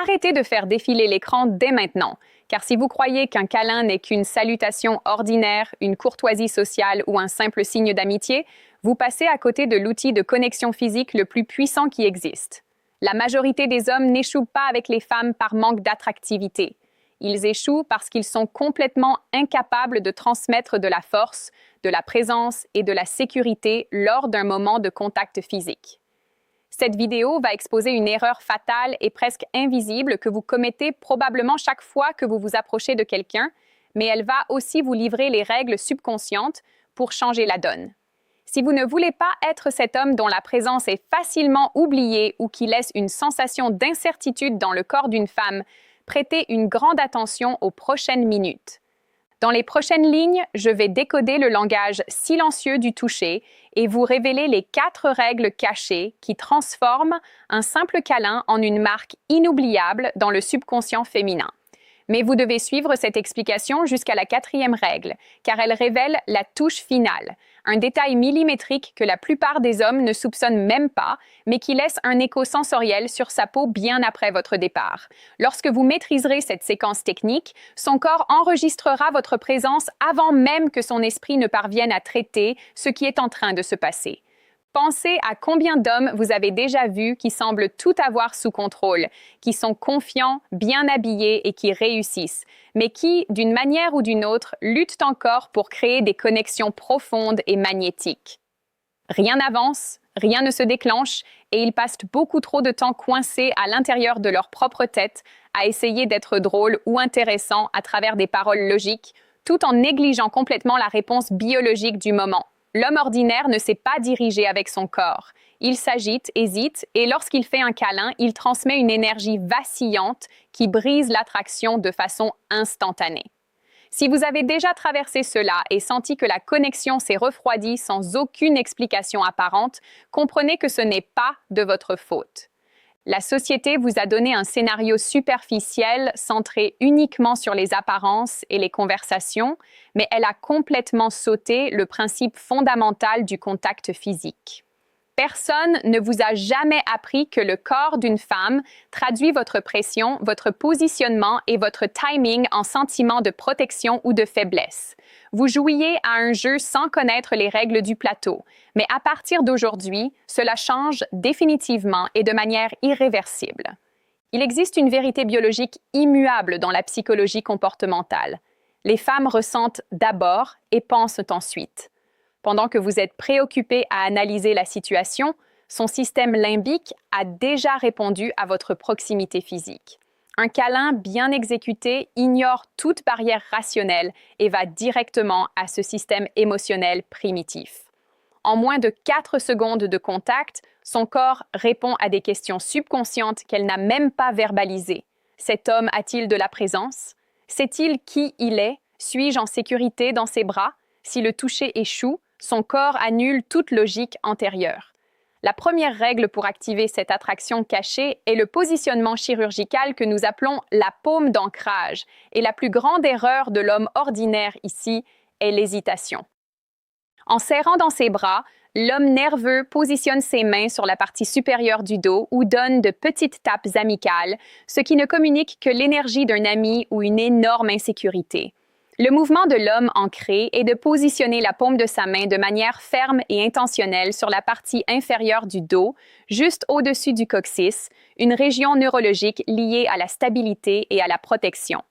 arrêtez de faire défiler l'écran dès maintenant, car si vous croyez qu'un câlin n'est qu'une salutation ordinaire, une courtoisie sociale ou un simple signe d'amitié, vous passez à côté de l'outil de connexion physique le plus puissant qui existe. La majorité des hommes n'échouent pas avec les femmes par manque d'attractivité. Ils échouent parce qu'ils sont complètement incapables de transmettre de la force, de la présence et de la sécurité lors d'un moment de contact physique. Cette vidéo va exposer une erreur fatale et presque invisible que vous commettez probablement chaque fois que vous vous approchez de quelqu'un, mais elle va aussi vous livrer les règles subconscientes pour changer la donne. Si vous ne voulez pas être cet homme dont la présence est facilement oubliée ou qui laisse une sensation d'incertitude dans le corps d'une femme, prêtez une grande attention aux prochaines minutes. Dans les prochaines lignes, je vais décoder le langage silencieux du toucher et vous révéler les 4 règles cachées qui transforment un simple câlin en une marque inoubliable dans le subconscient féminin. Mais vous devez suivre cette explication jusqu'à la 4e règle, car elle révèle la touche finale, un détail millimétrique que la plupart des hommes ne soupçonnent même pas, mais qui laisse un écho sensoriel sur sa peau bien après votre départ. Lorsque vous maîtriserez cette séquence technique, son corps enregistrera votre présence avant même que son esprit ne parvienne à traiter ce qui est en train de se passer. Pensez à combien d'hommes vous avez déjà vus qui semblent tout avoir sous contrôle, qui sont confiants, bien habillés et qui réussissent, mais qui, d'une manière ou d'une autre, luttent encore pour créer des connexions profondes et magnétiques. Rien n'avance, rien ne se déclenche et ils passent beaucoup trop de temps coincés à l'intérieur de leur propre tête à essayer d'être drôles ou intéressants à travers des paroles logiques, tout en négligeant complètement la réponse biologique du moment. L'homme ordinaire ne sait pas diriger avec son corps. Il s'agite, hésite, et lorsqu'il fait un câlin, il transmet une énergie vacillante qui brise l'attraction de façon instantanée. Si vous avez déjà traversé cela et senti que la connexion s'est refroidie sans aucune explication apparente, comprenez que ce n'est pas de votre faute. La société vous a donné un scénario superficiel centré uniquement sur les apparences et les conversations, mais elle a complètement sauté le principe fondamental du contact physique. Personne ne vous a jamais appris que le corps d'une femme traduit votre pression, votre positionnement et votre timing en sentiments de protection ou de faiblesse. Vous jouiez à un jeu sans connaître les règles du plateau, mais à partir d'aujourd'hui, cela change définitivement et de manière irréversible. Il existe une vérité biologique immuable dans la psychologie comportementale. Les femmes ressentent d'abord et pensent ensuite. Pendant que vous êtes préoccupé à analyser la situation, son système limbique a déjà répondu à votre proximité physique. Un câlin bien exécuté ignore toute barrière rationnelle et va directement à ce système émotionnel primitif. En moins de 4 secondes de contact, son corps répond à des questions subconscientes qu'elle n'a même pas verbalisées. Cet homme a-t-il de la présence? Sait-il qui il est? Suis-je en sécurité dans ses bras? Si le toucher échoue, son corps annule toute logique antérieure. La première règle pour activer cette attraction cachée est le positionnement chirurgical que nous appelons la paume d'ancrage. Et la plus grande erreur de l'homme ordinaire ici est l'hésitation. En serrant dans ses bras, l'homme nerveux positionne ses mains sur la partie supérieure du dos ou donne de petites tapes amicales, ce qui ne communique que l'énergie d'un ami ou une énorme insécurité. Le mouvement de l'homme ancré est de positionner la paume de sa main de manière ferme et intentionnelle sur la partie inférieure du dos, juste au-dessus du coccyx, une région neurologique liée à la stabilité et à la protection.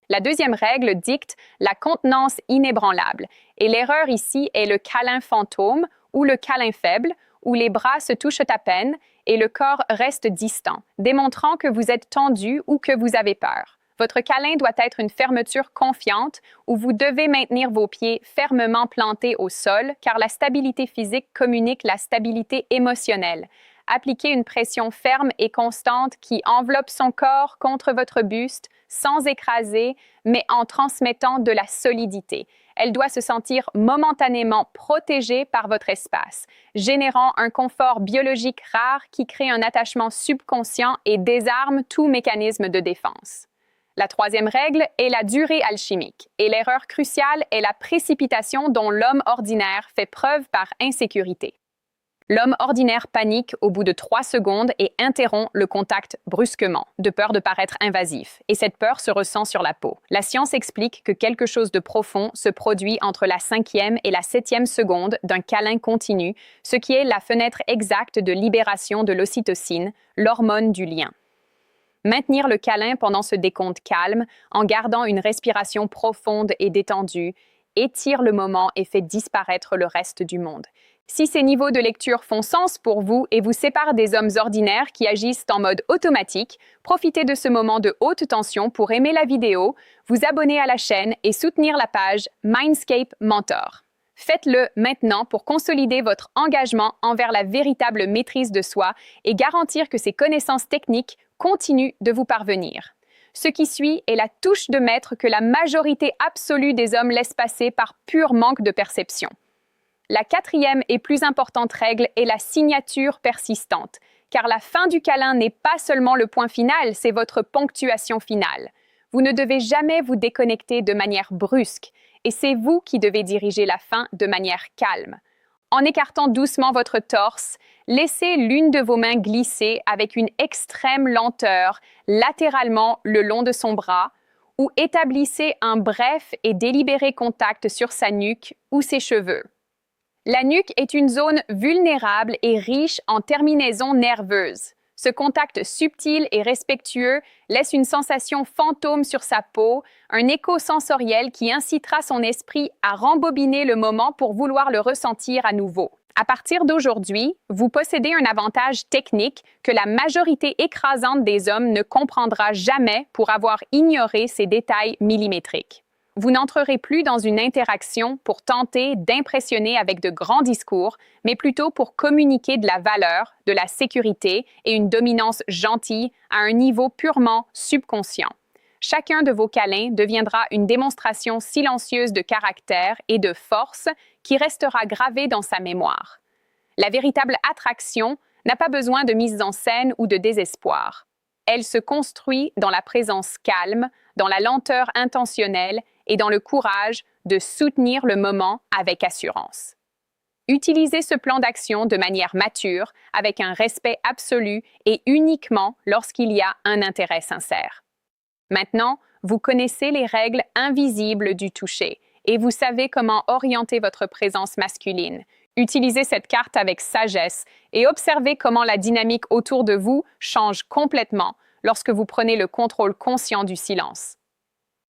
La deuxième règle dicte la contenance inébranlable, et l'erreur ici est le câlin fantôme ou le câlin faible, où les bras se touchent à peine et le corps reste distant, démontrant que vous êtes tendu ou que vous avez peur. Votre câlin doit être une fermeture confiante où vous devez maintenir vos pieds fermement plantés au sol car la stabilité physique communique la stabilité émotionnelle. Appliquez une pression ferme et constante qui enveloppe son corps contre votre buste sans écraser, mais en transmettant de la solidité. Elle doit se sentir momentanément protégée par votre espace, générant un confort biologique rare qui crée un attachement subconscient et désarme tout mécanisme de défense. La troisième règle est la durée alchimique, et l'erreur cruciale est la précipitation dont l'homme ordinaire fait preuve par insécurité. L'homme ordinaire panique au bout de 3 secondes et interrompt le contact brusquement, de peur de paraître invasif. Et cette peur se ressent sur la peau. La science explique que quelque chose de profond se produit entre la 5e et la 7e seconde d'un câlin continu, ce qui est la fenêtre exacte de libération de l'ocytocine, l'hormone du lien. Maintenir le câlin pendant ce décompte calme, en gardant une respiration profonde et détendue, étire le moment et fait disparaître le reste du monde. Si ces niveaux de lecture font sens pour vous et vous séparent des hommes ordinaires qui agissent en mode automatique, profitez de ce moment de haute tension pour aimer la vidéo, vous abonner à la chaîne et soutenir la page Mindscape Mentor. Faites-le maintenant pour consolider votre engagement envers la véritable maîtrise de soi et garantir que ces connaissances techniques continuent de vous parvenir. Ce qui suit est la touche de maître que la majorité absolue des hommes laisse passer par pur manque de perception. La 4e et plus importante règle est la signature persistante, car la fin du câlin n'est pas seulement le point final, c'est votre ponctuation finale. Vous ne devez jamais vous déconnecter de manière brusque, et c'est vous qui devez diriger la fin de manière calme. En écartant doucement votre torse, laissez l'une de vos mains glisser avec une extrême lenteur latéralement le long de son bras, ou établissez un bref et délibéré contact sur sa nuque ou ses cheveux. La nuque est une zone vulnérable et riche en terminaisons nerveuses. Ce contact subtil et respectueux laisse une sensation fantôme sur sa peau, un écho sensoriel qui incitera son esprit à rembobiner le moment pour vouloir le ressentir à nouveau. À partir d'aujourd'hui, vous possédez un avantage technique que la majorité écrasante des hommes ne comprendra jamais pour avoir ignoré ces détails millimétriques. Vous n'entrerez plus dans une interaction pour tenter d'impressionner avec de grands discours, mais plutôt pour communiquer de la valeur, de la sécurité et une dominance gentille à un niveau purement subconscient. Chacun de vos câlins deviendra une démonstration silencieuse de caractère et de force qui restera gravée dans sa mémoire. La véritable attraction n'a pas besoin de mise en scène ou de désespoir. Elle se construit dans la présence calme, dans la lenteur intentionnelle et dans le courage de soutenir le moment avec assurance. Utilisez ce plan d'action de manière mature, avec un respect absolu et uniquement lorsqu'il y a un intérêt sincère. Maintenant, vous connaissez les règles invisibles du toucher et vous savez comment orienter votre présence masculine. Utilisez cette carte avec sagesse et observez comment la dynamique autour de vous change complètement lorsque vous prenez le contrôle conscient du silence.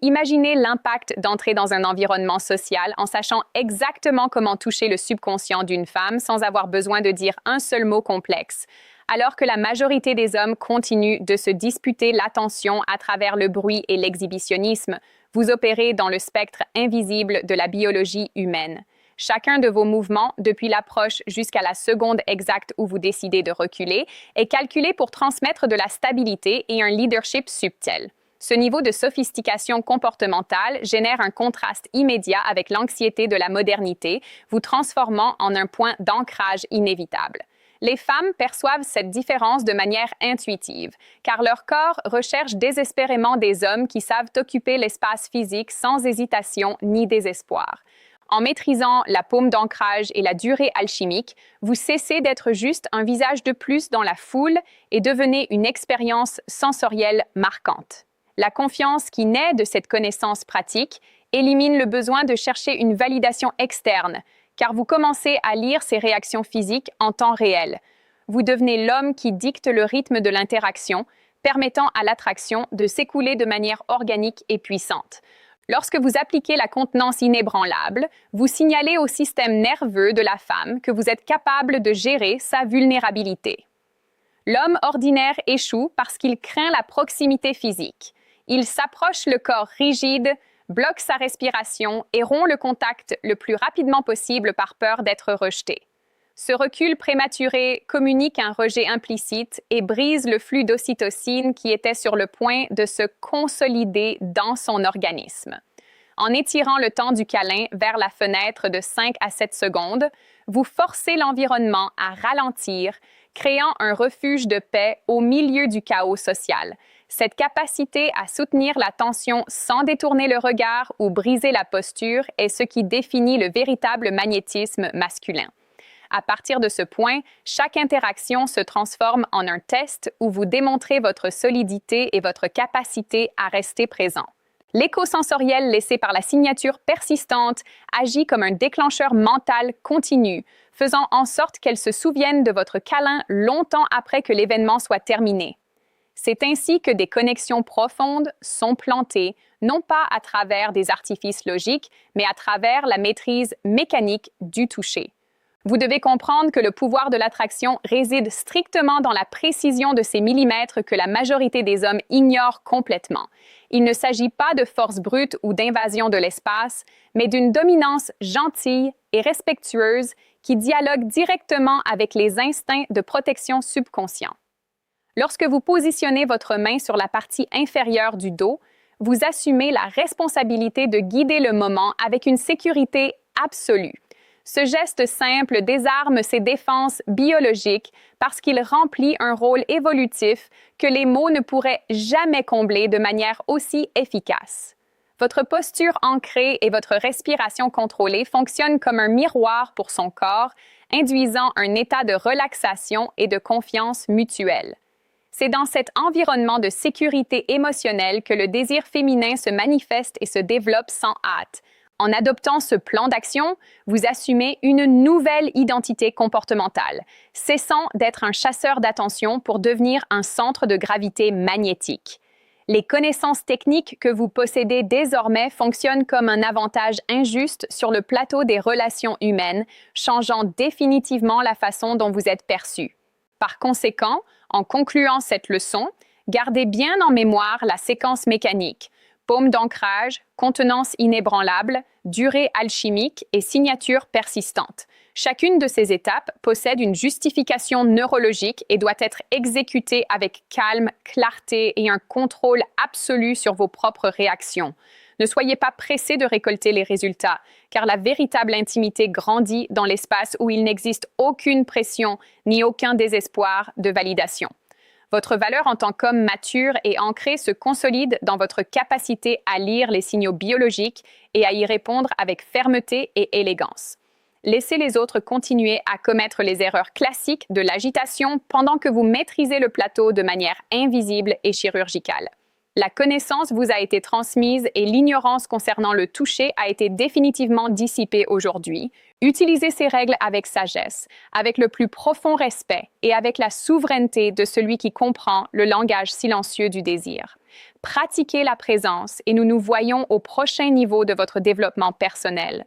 Imaginez l'impact d'entrer dans un environnement social en sachant exactement comment toucher le subconscient d'une femme sans avoir besoin de dire un seul mot complexe, alors que la majorité des hommes continuent de se disputer l'attention à travers le bruit et l'exhibitionnisme. Vous opérez dans le spectre invisible de la biologie humaine. Chacun de vos mouvements, depuis l'approche jusqu'à la seconde exacte où vous décidez de reculer, est calculé pour transmettre de la stabilité et un leadership subtil. Ce niveau de sophistication comportementale génère un contraste immédiat avec l'anxiété de la modernité, vous transformant en un point d'ancrage inévitable. Les femmes perçoivent cette différence de manière intuitive, car leur corps recherche désespérément des hommes qui savent occuper l'espace physique sans hésitation ni désespoir. En maîtrisant la paume d'ancrage et la durée alchimique, vous cessez d'être juste un visage de plus dans la foule et devenez une expérience sensorielle marquante. La confiance qui naît de cette connaissance pratique élimine le besoin de chercher une validation externe, car vous commencez à lire ces réactions physiques en temps réel. Vous devenez l'homme qui dicte le rythme de l'interaction, permettant à l'attraction de s'écouler de manière organique et puissante. Lorsque vous appliquez la contenance inébranlable, vous signalez au système nerveux de la femme que vous êtes capable de gérer sa vulnérabilité. L'homme ordinaire échoue parce qu'il craint la proximité physique. Il s'approche le corps rigide, bloque sa respiration et rompt le contact le plus rapidement possible par peur d'être rejeté. Ce recul prématuré communique un rejet implicite et brise le flux d'ocytocine qui était sur le point de se consolider dans son organisme. En étirant le temps du câlin vers la fenêtre de 5 à 7 secondes, vous forcez l'environnement à ralentir, créant un refuge de paix au milieu du chaos social. Cette capacité à soutenir la tension sans détourner le regard ou briser la posture est ce qui définit le véritable magnétisme masculin. À partir de ce point, chaque interaction se transforme en un test où vous démontrez votre solidité et votre capacité à rester présent. L'écho sensoriel laissé par la signature persistante agit comme un déclencheur mental continu, faisant en sorte qu'elle se souvienne de votre câlin longtemps après que l'événement soit terminé. C'est ainsi que des connexions profondes sont plantées, non pas à travers des artifices logiques, mais à travers la maîtrise mécanique du toucher. Vous devez comprendre que le pouvoir de l'attraction réside strictement dans la précision de ces millimètres que la majorité des hommes ignorent complètement. Il ne s'agit pas de force brute ou d'invasion de l'espace, mais d'une dominance gentille et respectueuse qui dialogue directement avec les instincts de protection subconscients. Lorsque vous positionnez votre main sur la partie inférieure du dos, vous assumez la responsabilité de guider le moment avec une sécurité absolue. Ce geste simple désarme ses défenses biologiques parce qu'il remplit un rôle évolutif que les mots ne pourraient jamais combler de manière aussi efficace. Votre posture ancrée et votre respiration contrôlée fonctionnent comme un miroir pour son corps, induisant un état de relaxation et de confiance mutuelle. C'est dans cet environnement de sécurité émotionnelle que le désir féminin se manifeste et se développe sans hâte. En adoptant ce plan d'action, vous assumez une nouvelle identité comportementale, cessant d'être un chasseur d'attention pour devenir un centre de gravité magnétique. Les connaissances techniques que vous possédez désormais fonctionnent comme un avantage injuste sur le plateau des relations humaines, changeant définitivement la façon dont vous êtes perçu. Par conséquent, en concluant cette leçon, gardez bien en mémoire la séquence mécanique. Paume d'ancrage, contenance inébranlable, durée alchimique et signature persistante. Chacune de ces étapes possède une justification neurologique et doit être exécutée avec calme, clarté et un contrôle absolu sur vos propres réactions. Ne soyez pas pressé de récolter les résultats, car la véritable intimité grandit dans l'espace où il n'existe aucune pression ni aucun désespoir de validation. Votre valeur en tant qu'homme mature et ancré se consolide dans votre capacité à lire les signaux biologiques et à y répondre avec fermeté et élégance. Laissez les autres continuer à commettre les erreurs classiques de l'agitation pendant que vous maîtrisez le plateau de manière invisible et chirurgicale. La connaissance vous a été transmise et l'ignorance concernant le toucher a été définitivement dissipée aujourd'hui. Utilisez ces règles avec sagesse, avec le plus profond respect et avec la souveraineté de celui qui comprend le langage silencieux du désir. Pratiquez la présence et nous nous voyons au prochain niveau de votre développement personnel.